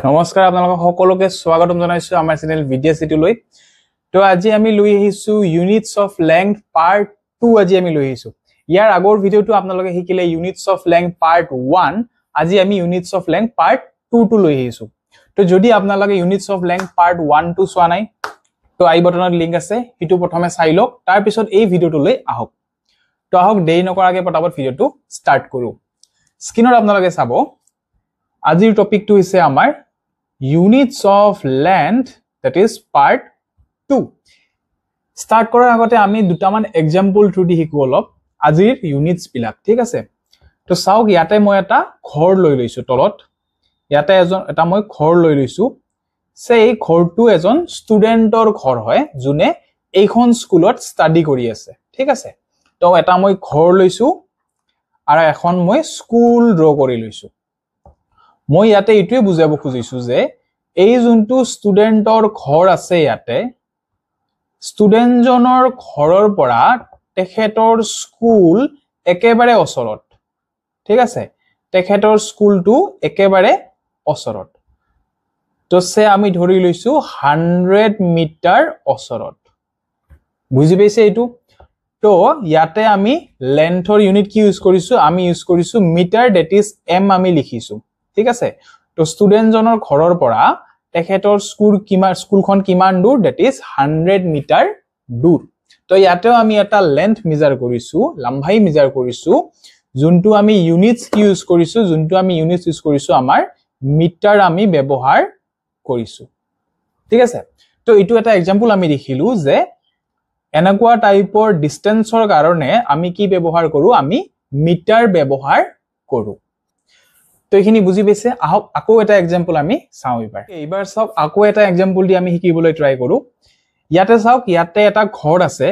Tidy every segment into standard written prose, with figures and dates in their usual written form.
নমস্কাৰ আপোনালোকক সকলোকে স্বাগতম জনাইছো আমাৰ চেনেল ভিডিঅ' লৈ। তো আজি আমি লৈ আহিছো ইউনিটস অফ লেংথ পাৰ্ট 2 আজি আমি লৈ আহিছো। ইয়াৰ আগৰ ভিডিঅ'টো আপোনালোকে শিকিলে ইউনিটস অফ লেংথ পাৰ্ট 1, আজি আমি ইউনিটস অফ লেংথ পাৰ্ট 2 টো লৈ আহিছো। তো যদি আপোনালোকে ইউনিটস অফ লেংথ পাৰ্ট 1 টো চোৱা নাই তো আই বটনত লিংক আছে, হিটো প্ৰথমে চাই লওক, তাৰ পিছত এই ভিডিঅ'টো লৈ আহক। তো আহক দেৰি নকৰাকৈ পটাপট ভিডিঅ'টো ষ্টাৰ্ট কৰো। স্ক্ৰিনত আপোনালোকে চাব আজিৰ টপিকটো হৈছে আমাৰ units of length, that is part 2. Start কৰাৰ আগতে আমি দুটামান এক্সাম্পল থ্ৰু দি শিকো অলপ আজিৰ ইউনিটস বিলাক, ঠিক আছে? তো চাওক ইয়াতে মই এটা ঘৰ লৈ লৈছো তলত, ইয়াতে এটা মই ঘৰ লৈ লৈছো। সেই ঘৰটো এজন ষ্টুডেন্টৰ ঘৰ হয় যোনে এইখন স্কুলত ষ্টাডি কৰি আছে, ঠিক আছে? তো এটা মই ঘৰ লৈছো আৰু এখন মই স্কুল ড্ৰ কৰি লৈছো। মই ইয়াতে এইটোৱে বুজাব খুজিছো যে এই যোনটো ষ্টুডেন্টৰ ঘৰ আছে ইয়াতে ষ্টুডেন্টজনৰ ঘৰৰ পৰা তেখেতৰ স্কুল একেবাৰে ওচৰত, ঠিক আছে? তেখেতৰ স্কুলটো একেবাৰে ওচৰত। তো সে আমি ধৰি লৈছো 100 মিটাৰ ওচৰত। বুজি পাইছে এইটো? তো ইয়াতে আমি লেন্থৰ ইউনিট কি ইউজ কৰিছো, আমি ইউজ কৰিছো মিটাৰ, দ্যাট ইজ এম আমি লিখিছো, ঠিক আছে? তো ষ্টুডেন্টজনৰ ঘৰৰ পৰা তেখেতৰ স্কুলখন কিমান দূৰ, দ্যাট ইজ 100 মিটাৰ দূৰ। তো ইয়াতেও আমি এটা লেন্থ মেজাৰ কৰিছো, লম্বাই মেজাৰ কৰিছো, যোনটো আমি ইউনিটস ইউজ কৰিছো, আমাৰ মিটাৰ আমি ব্যৱহাৰ কৰিছো, ঠিক আছে? তো এইটো এটা এক্সাম্পল আমি দেখিলো যে এনেকুৱা টাইপৰ ডিসটেন্সৰ কাৰণে আমি কি ব্যৱহাৰ কৰো, আমি মিটাৰ ব্যৱহাৰ কৰো। তো এইখিনি বুজি পাইছে? আহক আকৌ এটা এক্সাম্পল আমি চাওঁ এইবাৰ চাওক আকৌ এটা এক্সাম্পল দি আমি শিকিবলৈ ট্ৰাই কৰো। ইয়াতে চাওক ইয়াতে এটা ঘৰ আছে,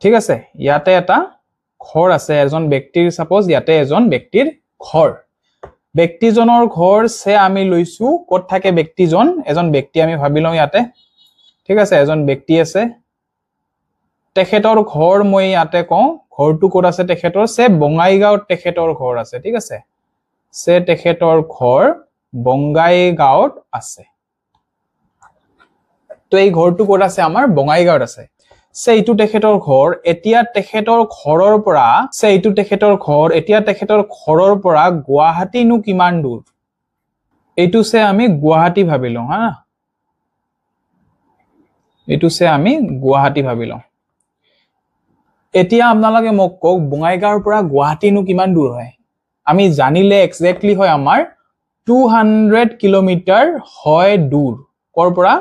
ঠিক আছে? ইয়াতে এটা ঘৰ আছে এজন ব্যক্তিৰ, সাপোজ ইয়াতে এজন ব্যক্তিৰ ঘৰ, ব্যক্তিজনৰ ঘৰ সে আমি লৈছো ক'ত থাকে ব্যক্তিজন, এজন ব্যক্তি আমি ভাবি লওঁ ইয়াতে, ঠিক আছে? এজন ব্যক্তি আছে, তেখেতৰ ঘৰ মই ইয়াতে কওঁ, ঘৰটো ক'ত আছে তেখেতৰ, সে বঙাইগাঁৱত তেখেতৰ ঘৰ আছে, ঠিক আছে? সে তেখেতৰ ঘৰ বঙাইগাঁৱত আছে। তো এই ঘৰটো ক'ত আছে, আমাৰ বঙাইগাঁৱত আছে। সে এইটো তেখেতৰ ঘৰ, এতিয়া তেখেতৰ ঘৰৰ পৰা গুৱাহাটীনো কিমান দূৰ, এইটো সে আমি গুৱাহাটী ভাবি লওঁ, হা? এইটো সে আমি গুৱাহাটী ভাবি লওঁ। এতিয়া আপোনালোকে মোক কওক বঙাইগাঁৱৰ পৰা গুৱাহাটীনো কিমান দূৰ হয়? আমি জানিলে এক্সাক্টলি হয় আমাৰ 200 কিলোমিটাৰ হয় দূৰ। কৰ পৰা?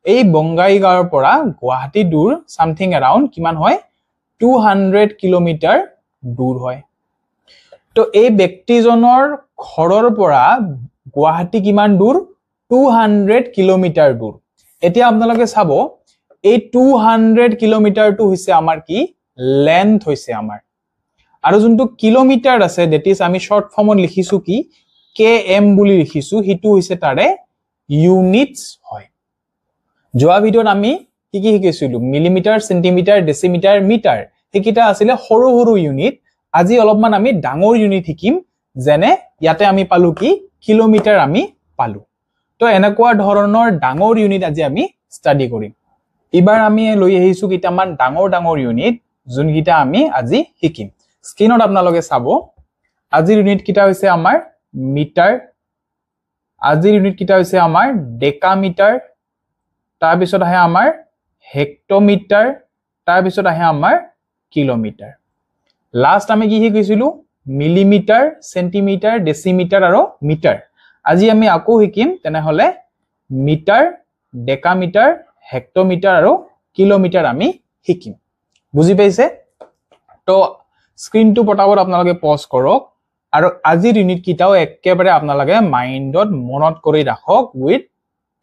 এই বঙাইগাঁৱৰ পৰা গুৱাহাটী দূৰ সামথিং এৰাউন্ড কিমান হয়, 200 কিলোমিটাৰ দূৰ হয়। তো এই ব্যক্তিজনৰ ঘৰৰ পৰা গুৱাহাটী কিমান দূৰ, 200 কিলোমিটাৰ দূৰ। এতিয়া আপোনালোকে চাব এই 200 কিলোমিটাৰটো হৈছে আমাৰ কি, লেন্থ হৈছে আমাৰ, আৰু যোনটো কিলোমিটাৰ আছে দ্যাট ইজ আমি শৰ্ট ফৰ্মত লিখিছো কি km বুলি লিখিছো, হিটো হৈছে তাৰে ইউনিটস হয়। যোৱা ভিডিঅ'ত আমি কি কি শিকিছিলো, মিলিমিটাৰ, সেন্টিমিটাৰ, ডেসিমিটাৰ, মিটাৰ, এইকিটা আছিলে সৰু সৰু ইউনিট। আজি অলপমান আমি ডাঙৰ ইউনিট শিকিম, যেনে ইয়াতে আমি পালো কি কিলোমিটাৰ আমি পালো। তো এনেকুৱা ধৰণৰ ডাঙৰ ইউনিট আজি আমি ষ্টাডি কৰিম। এবাৰ আমি লৈ আহিছো কিটামান ডাঙৰ ইউনিট যোনকিটা আমি আজি শিকিম। স্ক্ৰিনত আপোনালোকে চাব আজিৰ ইউনিট কিটা হৈছে আমাৰ মিটাৰ, আজিৰ ইউনিট কিটা হৈছে আমাৰ ডেকামিটাৰ, তাৰ পিছত আহে আমাৰ হেক্টোমিটাৰ, তাৰ পিছত আহে আমাৰ কিলোমিটাৰ। লাষ্ট আমি কি শিকিছিলো, মিলিমিটাৰ, সেন্টিমিটাৰ, ডেসিমিটাৰ আৰু মিটাৰ। আজি আমি আকৌ শিকিম তেনেহলে মিটাৰ, ডেকামিটাৰ, হেক্টোমিটাৰ আৰু কিলোমিটাৰ আমি শিকিম। বুজি পাইছে? তো স্ক্ৰিনটো পটাপট আপোনালোকে পজ কৰক আৰু আজিৰ ইউনিট কিটাও একেবাৰে আপোনালোকে মাইন্ডত মনত কৰি ৰাখক উইথ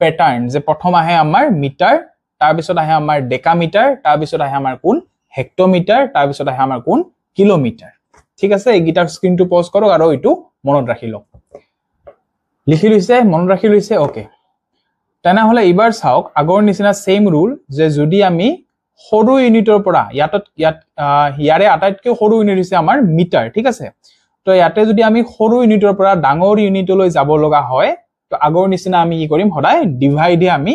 প্যাটাৰ্ন, যে প্ৰথম আহে আমাৰ মিটাৰ, তাৰ পিছত আহে আমাৰ ডেকামিটাৰ, তাৰ পিছত আহে আমাৰ কোন হেক্টোমিটাৰ, তাৰ পিছত আহে আমাৰ কোন কিলোমিটাৰ, ঠিক আছে? এই গিটাৰ স্ক্ৰিনটো পজ কৰক আৰু এইটো মনত ৰাখি লওক। লিখি লৈছে, মনত ৰাখি লৈছে? ওকে, তেনেহলে এবাৰ চাওক আগৰ নিচিনা সেম ৰুল, যে যদি আমি সৰু ইউনিটৰ পৰা ইয়াৰে আটাইতকৈ সৰু ইউনিট হৈছে আমাৰ মিটাৰ, ঠিক আছে? তো ইয়াতে যদি আমি সৰু ইউনিটৰ পৰা ডাঙৰ ইউনিটলৈ যাব লগা হয় তো আগৰ নিচিনা আমি কি কৰিম সদায় ডিভাইডে আমি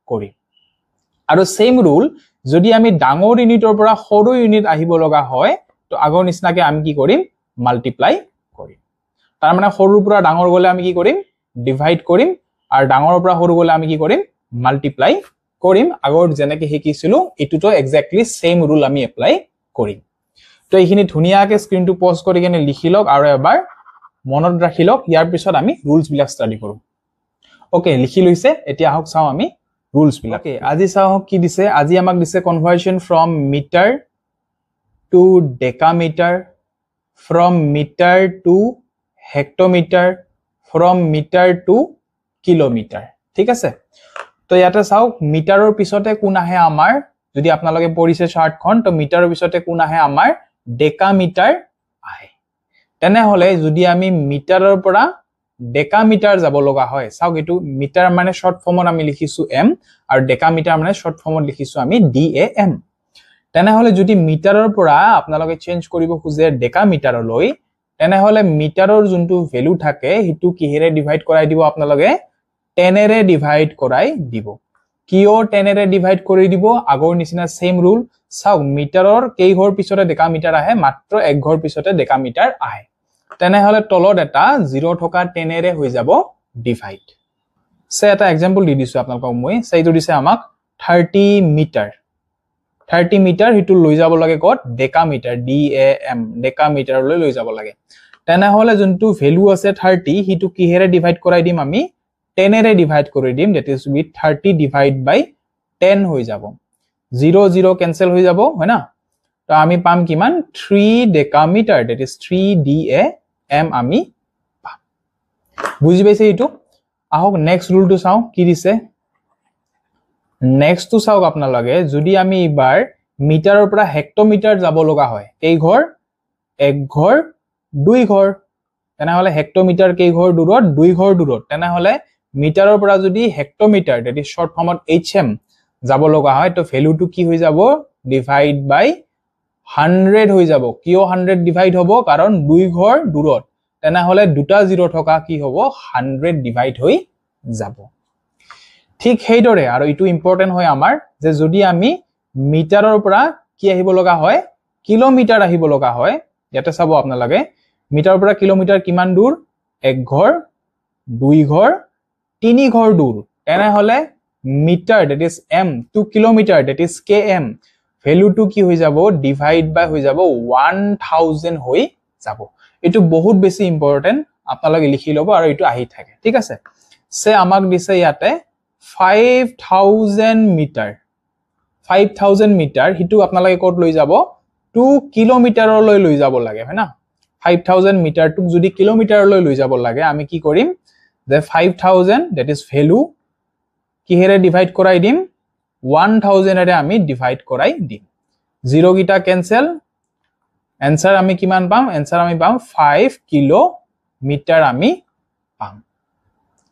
কৰিম আৰু সেম ৰুল যদি আমি ডাঙৰ ইউনিটৰ পৰা সৰু ইউনিট আহিব লগা হয় তো আগৰ নিচিনাকে আমি কি কৰিম মাল্টিপ্লাই কৰিম তাৰ মানে সৰুৰ পৰা ডাঙৰ গলে আমি কি কৰিম ডিভাইড কৰিম আৰু ডাঙৰৰ পৰা সৰু গলে আমি কি কৰিম মাল্টিপ্লাই কৰিম আগৰ যেনেকে শিকিছিলো এটুটো এক্স্যাক্টলি সেম ৰুল আমি এপ্লাই কৰিম তো এইখিনি ধুনিয়াকে স্ক্ৰিনটো পজ কৰি কেনে লিখি লওক আৰু এবাৰ মনত ৰাখি লওক ইয়াৰ পিছত আমি ৰুলস বিলাক ষ্টাডি কৰো ওকে লিখি লৈছে এতিয়া আহক চাও আমি ৰুলস বিলাক ওকে আজি চাও কি দিছে আজি আমাক দিছে conversion from metre to decametre from meter to hectometer from meter to kilometer ঠিক আছে তো ইয়াতে চাও মিটাৰৰ পিছতে কোন আহে আমাৰ যদি আপোনালোকে পঢ়িছে চাৰ্টখন তো মিটাৰৰ পিছতে কোন আহে আমাৰ ডেকামিটাৰ আহে তেনে হলে যদি আমি মিটাৰৰ পৰা ডেকামিটাৰ যাব লগা হয় চাওক এটো মিটাৰ মানে শৰ্ট ফৰ্মত আমি লিখিছো m আৰু ডেকামিটাৰ মানে শৰ্ট ফৰ্মত লিখিছো আমি DAM তেনে হলে যদি মিটাৰৰ পৰা আপোনালোকে চেঞ্জ কৰিব খুজে ডেকামিটাৰলৈ তেনে হলে মিটাৰৰ যোনটো ভ্যালু থাকে হিটু কিহেৰে ডিভাইড কৰাই দিব আপোনালোকে 10 এৰে ডিভাইড কৰাই দিব কিও 10 এৰে ডিভাইড কৰি দিব আগৰ নিচিনা সেম ৰুল চাও মিটাৰৰ কেই ঘৰ পিছতে ডেকামিটাৰ আহে মাত্ৰ এক ঘৰ পিছতে ডেকামিটাৰ আহে তেনে হলে তলত এটা 0 থকা 10 এৰে হৈ যাব ডিভাইড সে এটা एग्जांपल দি দিছো আপোনালোকক মই সেইটো দিছে আমাক 30 মিটাৰ 30 মিটাৰ হিটু লৈ যাব লাগে কত ডেকামিটাৰ DAM ডেকামিটাৰলৈ লৈ যাব লাগে তেনে হলে যোনটো ভ্যালু আছে 30 হিটু কিহেৰে ডিভাইড কৰাই দিম আমি 10 এৰে ডিভাইড কৰি দিম that is with 30 divide by 10 হৈ যাব 0 0 ক্যান্সেল হৈ যাব হয় না তো আমি পাম কিমান 3 ডেকামিটাৰ that is 3 DAM আমি পাম বুজি পাইছে এটো আহক নেক্সট ৰুলটো চাও কি দিছে নেক্সট টু চাওক আপোনালোকে যদি আমি এবাৰ মিটাৰৰ পৰা হেক্টোমিটাৰ যাব লগা হয় কেই ঘৰ এক ঘৰ দুই ঘৰ তেনে হলে হেক্টোমিটাৰ কেই ঘৰ দূৰত দুই ঘৰ দূৰত তেনে হলে মিটাৰৰ পৰা যদি হেক্টোমিটাৰ that is short form HM যাব লগা হয় তো ভ্যালুটো কি হৈ যাব ডিভাইড বাই 100 হৈ যাব কিয় 100 ডিভাইড হ'ব কাৰণ দুই ঘৰ দূৰত তেনে হলে দুটা 0 থকা কি হ'ব 100 ডিভাইড হৈ যাব ঠিক হেইদৰে আৰু ইটো ইম্পৰ্টেন্ট হয় আমাৰ যে যদি আমি মিটাৰৰ পৰা কি আহিব লগা হয় কিলোমিটাৰ আহিব লগা হয় ইয়াতে চাব আপোনালোকে মিটাৰৰ পৰা কিলোমিটাৰ কিমান দূৰ এক ঘৰ দুই ঘৰ তিনি ঘৰ দূৰ তেনে হলে metre that is m to kilometre that is km ভ্যালুটো কি হৈ যাব ডিভাইড বাই হৈ যাব 1000 হৈ যাব এটো বহুত বেছি ইম্পৰ্টেন্ট আপোনালোকে লিখি লব আৰু এটো আহি থাকে ঠিক আছে সে আমাক দিছে ইয়াতে 5000 মিটাৰ 5000 মিটাৰ হিটু আপোনালোকে কোড লৈ যাব 2 কিলোমিটাৰলৈ লৈ যাব লাগে হয় না 5000 মিটাৰ টুক যদি কিলোমিটাৰলৈ লৈ যাব লাগে আমি কি কৰিম যে 5000 that is value কিহেৰে ডিভাইড কৰাই দিম 1000 এৰে আমি ডিভাইড কৰাই দিম 0 গিটা ক্যান্সেল आंसर আমি কিমান পাম आंसर আমি পাম 5 কিলোমিটাৰ আমি পাম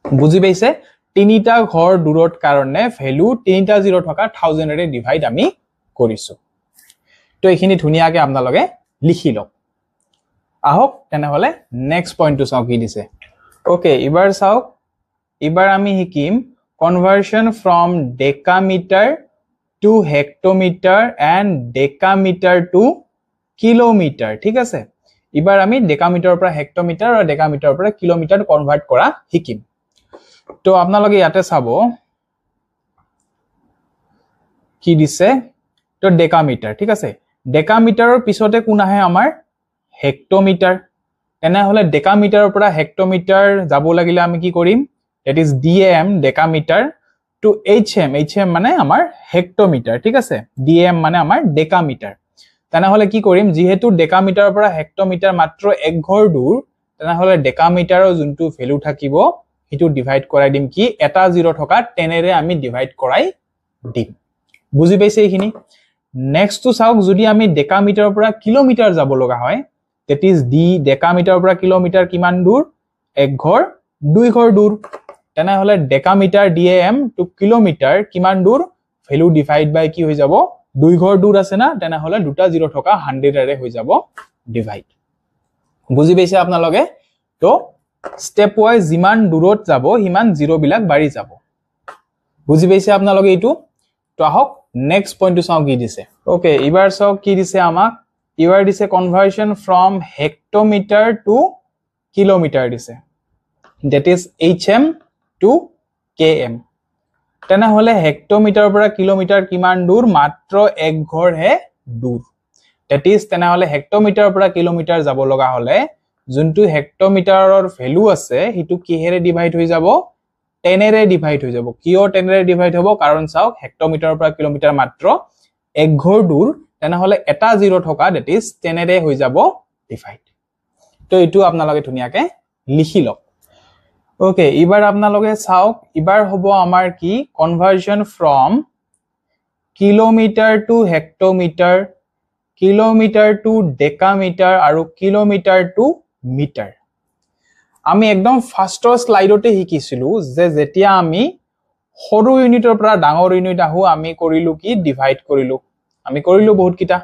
বুজি পাইছে তিনিটা ঘৰ দূৰত কাৰণে ভ্যালু তিনিটা 0 থকা 1000 এৰে ডিভাইড আমি কৰিছো তো এইখিনি ধুনিয়াকে আপোনালোকে লিখি লওক আহক তেনে হলে নেক্সট পইণ্টটো চাও কি দিছে ওকে এবাৰ চাওক এবাৰ আমি শিকিম conversion from decametre to hectometre and decametre to kilometre ঠিক আছে এবাৰ আমি ডেকামিটাৰৰ পৰা হেক্টোমিটাৰ আৰু ডেকামিটাৰৰ পৰা কিলোমিটাৰ কনভাৰ্ট কৰা শিকিম তো আপোনালোকে ইয়াতে চাব কি দিছে তো ডেকামিটাৰ ঠিক আছে ডেকামিটাৰৰ পিছতে কোন আহে আমাৰ হেক্টোমিটাৰ তেনে হলে ডেকামিটাৰৰ পৰা হেক্টোমিটাৰ যাব লাগিলে আমি কি কৰিম that is DAM decametre to HM মানে আমাৰ হেক্টোমিটাৰ ঠিক আছে DAM মানে আমাৰ ডেকামিটাৰ তেনে হলে কি কৰিম যেহেতু ডেকামিটাৰৰ পৰা হেক্টোমিটাৰ মাত্ৰ এক ঘৰ দূৰ তেনে হলে ডেকামিটাৰৰ যোনটো ভ্যালু থাকিব হিটু ডিভাইড কৰাই দিম কি এটা 0 থকা 10 এৰে আমি ডিভাইড কৰাই দিম বুজি পাইছে এইখিনি নেক্সট টু চাওক যদি আমি ডেকামিটাৰৰ পৰা কিলোমিটাৰ যাব লগা হয় that is ডেকামিটাৰৰ পৰা কিলোমিটাৰ কিমান দূৰ এক ঘৰ দুই ঘৰ দূৰ তেনে হলে ডেকামিটাৰ DAM টু কিলোমিটাৰ কিমান দূৰ ভ্যালু ডিভাইড বাই কি হৈ যাব দুই ঘৰ দূৰ আছে না তেনে হলে দুটা 0 থকা 100 এৰে হৈ যাব ডিভাইড বুজি পাইছে আপোনালোকে তো স্টেপ ওয়াইজ যিমান দূৰত যাব সিমান জিৰ' বিলাক বাঢ়ি যাব বুজি পাইছে আপোনালোকে এইটো তো আহক নেক্সট পইণ্টটো চাওঁ কি দিছে ওকে এবাৰ চাওক কি দিছে আমাক এবাৰ দিছে conversion from hectometre two kilometre দিছে that is hm to km তেনেহলে হেক্টোমিটাৰৰ পৰা কিলোমিটাৰ কিমান দূৰ মাত্ৰ এক ঘৰহে দূৰ that is তেনেহলে হেক্টোমিটাৰৰ পৰা কিলোমিটাৰ যাব লগা হলে যোনটো হেক্টোমিটাৰৰ ভ্যালু আছে হিটো কিহেৰে ডিভাইড হৈ যাব 10 এৰে ডিভাইড হৈ যাব কিয় 10 এৰে ডিভাইড হ'ব কাৰণ চাওক হেক্টোমিটাৰৰ পৰা কিলোমিটাৰ মাত্ৰ এক ঘৰ দূৰ তেনেহলে এটা জিৰ' থকা that is 10 এৰে হৈ যাব ডিভাইড তো এটো আপোনালোকে ধুনিয়াকে লিখি লওক ওকে এবাৰ আপোনালোকে চাওক এবাৰ হ'ব আমাৰ কি conversion from kilometre to hectometre kilometre to decametre আৰু কিলোমিটাৰ টু মিটাৰ আমি একদম ফাৰ্ষ্টৰ স্লাইডতে শিকিছিলো যে যেতিয়া আমি সৰু ইউনিটৰ পৰা ডাঙৰ ইউনিট আহু আমি কৰিলো কি ডিভাইড কৰিলো আমি কৰিলো বহুত কিটা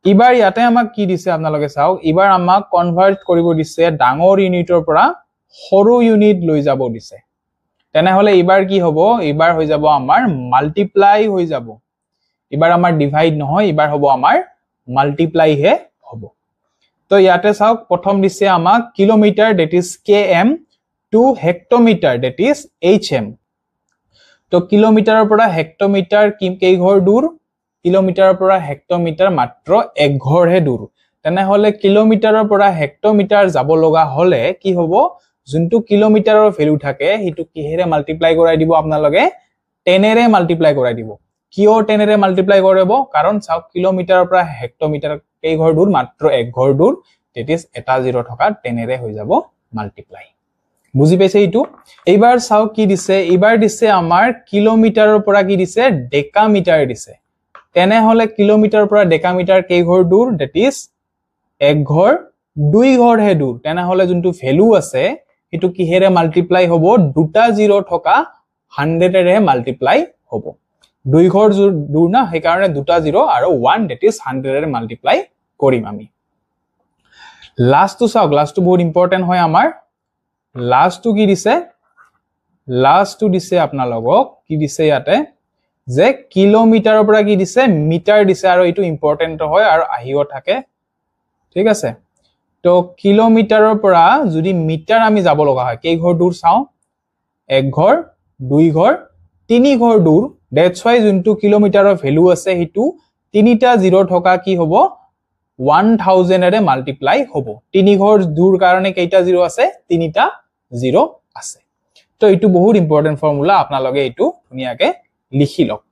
এবাৰ ইয়াতে আমাক কি দিছে আপোনালোকে চাওক এবাৰ আমাক কনভাৰ্ট কৰিব দিছে ডাঙৰ ইউনিটৰ পৰা সৰু ইউনিট লৈ যাব দিছে তেনেহলে এবাৰ কি হ'ব এবাৰ হৈ যাব আমাৰ মাল্টিপ্লাই হৈ যাব এবাৰ আমাৰ ডিভাইড নহয় এবাৰ হ'ব আমাৰ মাল্টিপ্লাই হে হ'ব তো ইয়াতে চাওক প্ৰথম দিছে আমাক kilometre that is km to হেক্টোমিটাৰ that is hm তো কিলোমিটাৰৰ পৰা হেক্টোমিটাৰ কেই ঘৰ দূৰ কিলোমিটাৰৰ পৰা হেক্টোমিটাৰ মাত্ৰ এক ঘৰহে দূৰ তেনেহলে কিলোমিটাৰৰ পৰা হেক্টোমিটাৰ যাব লগা হলে কি হ'ব যোনটো কিলোমিটাৰৰ ভ্যালু থাকে হিটো কিহেৰে মাল্টিপ্লাই কৰাই দিব আপোনালোকে 10 এৰে মাল্টিপ্লাই কৰাই দিব কিয় 10 এৰে মাল্টিপ্লাই কৰিব কাৰণ চাওক কিলোমিটাৰৰ পৰা হেক্টোমিটাৰ কেই ঘৰ দূৰ মাত্ৰ এক ঘৰ দূৰ that is এটা জিৰ' থকা 10 এৰে হৈ যাব মাল্টিপ্লাই বুজি পাইছে এইটো এইবাৰ চাওক কি দিছে এইবাৰ দিছে আমাৰ কিলোমিটাৰৰ পৰা কি দিছে ডেকামিটাৰ দিছে তেনেহলে কিলোমিটাৰৰ পৰা ডেকামিটাৰ কেই ঘৰ দূৰ that is এক ঘৰ দুই ঘৰ হে দূৰ তেনেহলে যোনটো ভ্যালু আছে হিটো কিহেৰে মাল্টিপ্লাই হ'ব দুটা জিৰ' থকা 100 এৰে মাল্টিপ্লাই হ'ব দুই ঘৰ দূৰ না সেই কাৰণে দুটা জিৰ' আৰু 1 that is 100 এৰে মাল্টিপ্লাই কৰিম আমি লাষ্টটো চাওক লাষ্টটো বহুত ইম্পৰ্টেন্ট হয় আমাৰ লাষ্টটো কি দিছে লাষ্টটো দিছে আপোনালোকক কি দিছে ইয়াতে যে কিলোমিটাৰৰ পৰা কি দিছে মিটাৰ দিছে আৰু এটো ইম্পৰ্টেন্ট হয় আৰু আহিও থাকে ঠিক আছে তো কিলোমিটাৰৰ পৰা যদি মিটাৰ আমি যাব লগা হয় কেই ঘৰ দূৰ চাও এক ঘৰ দুই ঘৰ তিনি ঘৰ দূৰ that's why যোনটো কিলোমিটাৰৰ ভ্যালু আছে হিটো তিনিটা জিৰ' থকা কি হ'ব 1000 এৰে মাল্টিপ্লাই হ'ব তিনি ঘৰ দূৰ কাৰণে কেইটা জিৰ' আছে তিনিটা জিৰ' আছে তো এটো বহুত ইম্পৰ্টেন্ট ফৰ্মুলা আপোনালোকে এটো ধুনিয়াকে লিখি লওক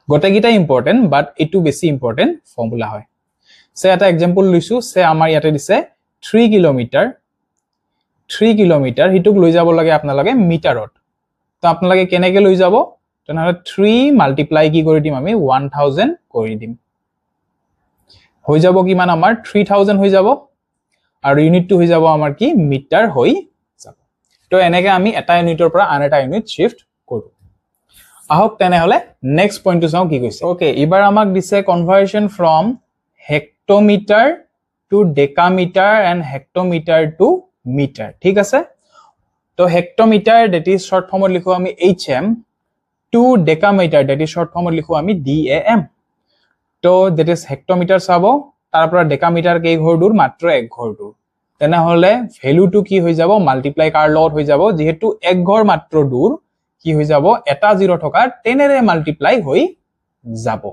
গটেকিটা ইম্পৰ্টেন্ট বাট এটো বেছি ইম্পৰ্টেন্ট ফৰ্মুলা হয় সে এটা एग्जांपल লৈছো সে আমাৰ ইয়াতে দিছে 3 কিলোমিটাৰ হিটোক লৈ যাব লাগে আপোনালোকে মিটাৰত তো আপোনালোকে কেনেকে লৈ যাব তেনেহলে 3 মাল্টিপ্লাই কি কৰি দিম আমি 1000 কৰি দিম হৈ যাব কিমান আমাৰ 3000 হৈ যাব আৰু ইউনিটটো হৈ যাব আমাৰ কি মিটাৰ হৈ যাব তো এনেকে আমি এটা ইউনিটৰ পৰা আন এটা ইউনিট শিফট কৰো আহক তেনেহলে নেক্সট পইণ্টটো চাও কি কৈছে ওকে এবাৰ আমাক দিছে conversion from hectometre to decametre and hectometre to metre ঠিক আছে তো হেক্টোমিটাৰ that is শৰ্ট ফৰ্মত লিখো আমি hm to decametre that is short ফৰ্মত লিখো আমি dam তো that is হেক্টোমিটাৰ চাব তাৰ পৰা ডেকামিটাৰ কেই ঘৰ দূৰ মাত্ৰ এক ঘৰ দূৰ তেনেহলে ভ্যালুটো কি হৈ যাব মাল্টিপ্লাই কাৰ লগত হৈ যাব যেহেতু এক ঘৰ মাত্ৰ দূৰ কি হৈ যাব এটা জিৰ' থকা 10 এৰে মাল্টিপ্লাই হৈ যাব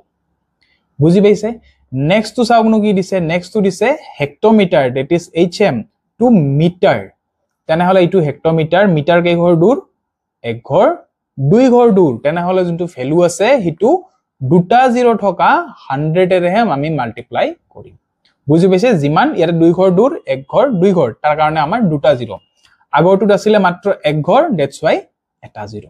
বুজি পাইছে নেক্সট টু চাওক কি দিছে নেক্সট টু দিছে hectometre that is hm to metre তেনেহলে এইটো হেক্টোমিটাৰ মিটাৰ কেই ঘৰ দূৰ এক ঘৰ দুই ঘৰ দূৰ তেনেহলে যোনটো ভ্যালু আছে হিটো দুটা জিৰ' থকা 100 এৰেহে আমি মাল্টিপ্লাই কৰিম বুজি পাইছে যিমান ইয়াতে দুই ঘৰ দূৰ এক ঘৰ দুই ঘৰ তাৰ কাৰণে আমাৰ দুটা জিৰ' আগৰটো আছিল মাত্ৰ এক ঘৰ that's why এটা জিৰ'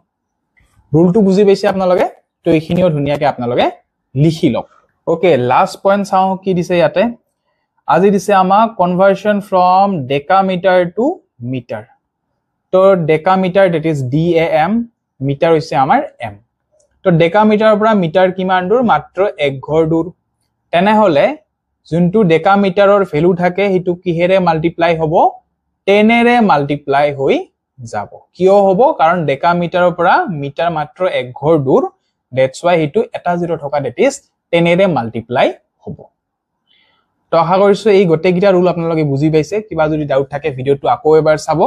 ৰুলটো বুজি পাইছে আপোনালোকে তো এইখিনিও ধুনিয়াকে আপোনালোকে লিখি লওক ওকে লাষ্ট পইণ্ট চাও কি দিছে ইয়াতে আজি দিছে আমাক conversion from decametre two metre তো ডেকামিটাৰ that is dam মিটাৰ হৈছে আমাৰ m তো ডেকামিটাৰৰ পৰা মিটাৰ কিমান দূৰ মাত্ৰ এক ঘৰ দূৰ তেনেহলে যোনটো ডেকামিটাৰৰ ভ্যালু থাকে হিটো কিহেৰে মাল্টিপ্লাই হ'ব 10 এৰে মাল্টিপ্লাই হৈ যাব কিয় হ'ব কাৰণ ডেকামিটাৰৰ পৰা মিটাৰ মাত্ৰ এক ঘৰ দূৰ দ্যাটস ওয়াই হেতু এটা জিৰো থকা দ্যাট ইজ 10 এৰে মাল্টিপ্লাই হ'ব তো আশা কৰিছো এই গোটেইকিটা ৰুল আপোনালোকে বুজি পাইছে কিবা যদি ডাউট থাকে ভিডিওটো আকৌ এবাৰ চাব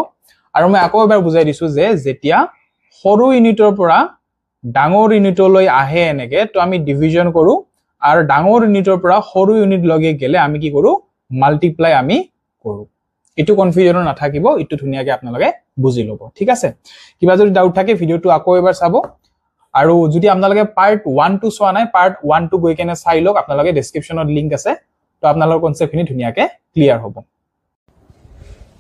আৰু মই আকৌ এবাৰ বুজাই দিছো যে যেতিয়া সৰু ইউনিটৰ পৰা ডাঙৰ ইউনিটলৈ আহে এনেকে তো আমি ডিভিজন কৰো আৰু ডাঙৰ ইউনিটৰ পৰা সৰু ইউনিট লগে গেলে আমি কি কৰো মাল্টিপ্লাই আমি কৰো এটো কনফিউজন নাথাকিব এটো ধুনিয়াকে আপোনালোকে বুজি লব ঠিক আছে কিবা যদি ডাউট থাকে ভিডিওটো আকৌ এবাৰ চাব আৰু যদি আপোনালোকে পাৰ্ট 1 টু চোৱা নাই পাৰ্ট 1 টু গৈ কেনে চাই লওক আপোনালোকে ডেসক্ৰিপচনত লিংক আছে তো আপোনালোকৰ কনসেপ্টখিনি ধুনিয়াকে ক্লিয়াৰ হ'ব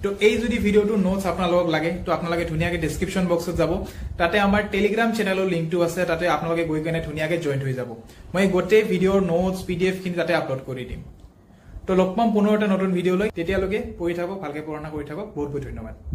তো এই যদি ভিডিওটো নোটস আপোনালোকক লাগে তো আপোনালোকে ধুনিয়াকে ডেসক্ৰিপচন বক্সত যাব তাতে আমাৰ টেলিগ্ৰাম চেনেলৰ লিংকটো আছে তাতে আপোনালোকে গৈ কেনে ধুনিয়াকে জয়েন হৈ যাব মই গোটেই ভিডিওৰ নোটস পিডিএফ খিনি তাতে আপলোড কৰি দিম তো লগ পাম পুনৰ এটা নতুন ভিডিও লৈ তেতিয়ালৈকে পঢ়ি থাকক ভালকে পঢ়া কৰি থাকক বহুত বহুত ধন্যবাদ